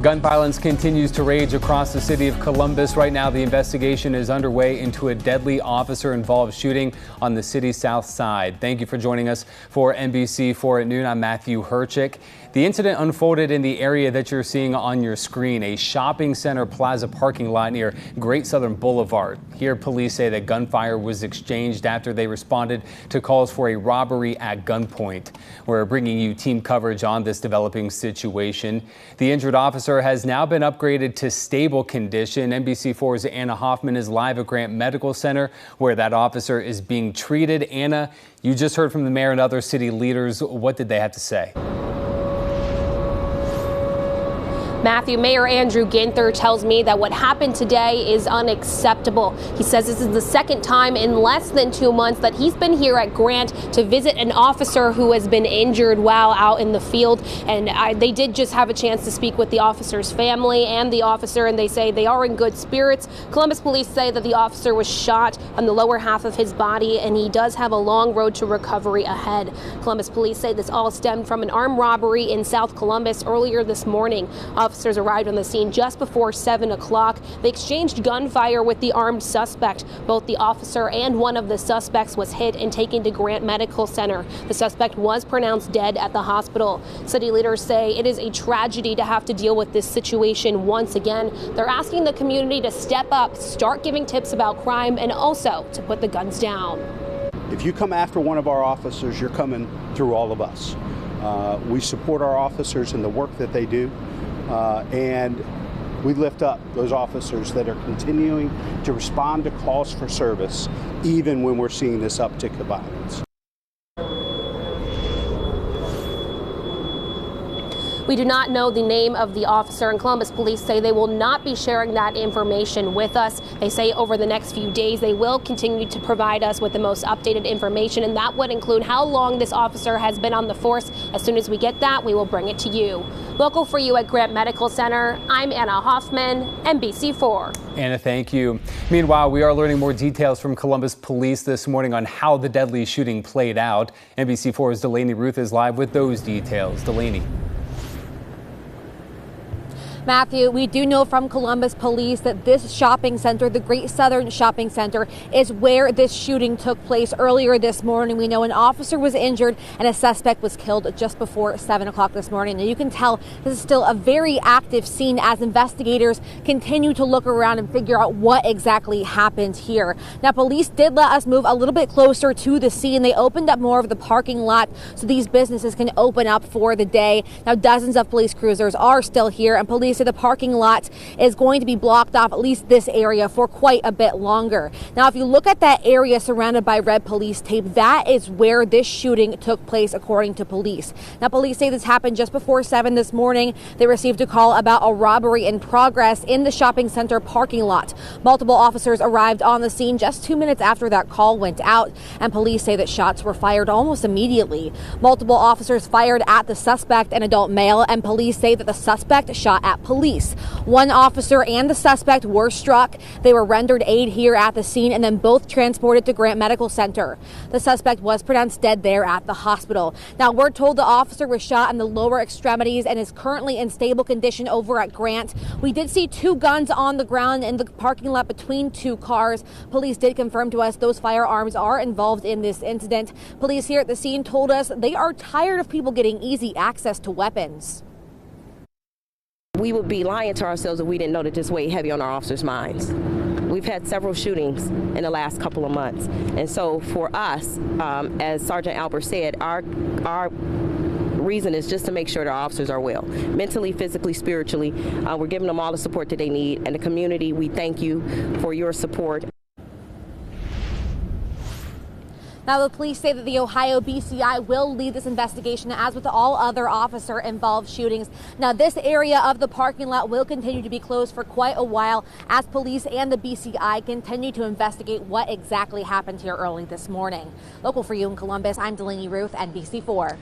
Gun violence continues to rage across the city of Columbus. Right now, the investigation is underway into a deadly officer-involved shooting on the city's south side. Thank you for joining us for NBC4 at noon. I'm Matthew Herchick. The incident unfolded in the area that you're seeing on your screen, a shopping center plaza parking lot near Great Southern Boulevard. Here, police say that gunfire was exchanged after they responded to calls for a robbery at gunpoint. We're bringing you team coverage on this developing situation. The injured officer has now been upgraded to stable condition. NBC4's Anna Hoffman is live at Grant Medical Center, where that officer is being treated. Anna, you just heard from the mayor and other city leaders. What did they have to say? Matthew, Mayor Andrew Ginther tells me that what happened today is unacceptable. He says this is the second time in less than 2 months that he's been here at Grant to visit an officer who has been injured while out in the field. And they did just have a chance to speak with the officer's family and the officer, and they say they are in good spirits. Columbus police say that the officer was shot on the lower half of his body, and he does have a long road to recovery ahead. Columbus police say this all stemmed from an armed robbery in South Columbus earlier this morning. Officers arrived on the scene just before 7 o'clock. They exchanged gunfire with the armed suspect. Both the officer and one of the suspects was hit and taken to Grant Medical Center. The suspect was pronounced dead at the hospital. City leaders say it is a tragedy to have to deal with this situation once again. They're asking the community to step up, start giving tips about crime, and also to put the guns down. If you come after one of our officers, you're coming through all of us. We support our officers in the work that they do. And we lift up those officers that are continuing to respond to calls for service, even when we're seeing this uptick of violence. We do not know the name of the officer, and Columbus police say they will not be sharing that information with us. They say over the next few days they will continue to provide us with the most updated information, and that would include how long this officer has been on the force. As soon as we get that, we will bring it to you. Local for you at Grant Medical Center, I'm Anna Hoffman, NBC4. Anna, thank you. Meanwhile, we are learning more details from Columbus police this morning on how the deadly shooting played out. NBC4's Delaney Ruth is live with those details. Delaney. Matthew, we do know from Columbus police that this shopping center, the Great Southern Shopping Center, is where this shooting took place earlier this morning. We know an officer was injured and a suspect was killed just before 7 o'clock this morning. And you can tell this is still a very active scene as investigators continue to look around and figure out what exactly happened here. Now, police did let us move a little bit closer to the scene. They opened up more of the parking lot so these businesses can open up for the day. Now, dozens of police cruisers are still here, and police say the parking lot is going to be blocked off, at least this area, for quite a bit longer. Now, if you look at that area surrounded by red police tape, that is where this shooting took place, according to police. Now, police say this happened just before 7 this morning. They received a call about a robbery in progress in the shopping center parking lot. Multiple officers arrived on the scene just 2 minutes after that call went out, and police say that shots were fired almost immediately. Multiple officers fired at the suspect, an adult male, and police say that the suspect shot at police. One officer and the suspect were struck. They were rendered aid here at the scene and then both transported to Grant Medical Center. The suspect was pronounced dead there at the hospital. Now, we're told the officer was shot in the lower extremities and is currently in stable condition over at Grant. We did see 2 guns on the ground in the parking lot between 2 cars. Police did confirm to us those firearms are involved in this incident. Police here at the scene told us they are tired of people getting easy access to weapons. We would be lying to ourselves if we didn't know that this weighed heavy on our officers' minds. We've had several shootings in the last couple of months. And so for us, as Sergeant Albert said, our reason is just to make sure that our officers are well, mentally, physically, spiritually. We're giving them all the support that they need. And the community, we thank you for your support. Now, the police say that the Ohio BCI will lead this investigation, as with all other officer-involved shootings. Now, this area of the parking lot will continue to be closed for quite a while as police and the BCI continue to investigate what exactly happened here early this morning. Local for you in Columbus, I'm Delaney Ruth, NBC4.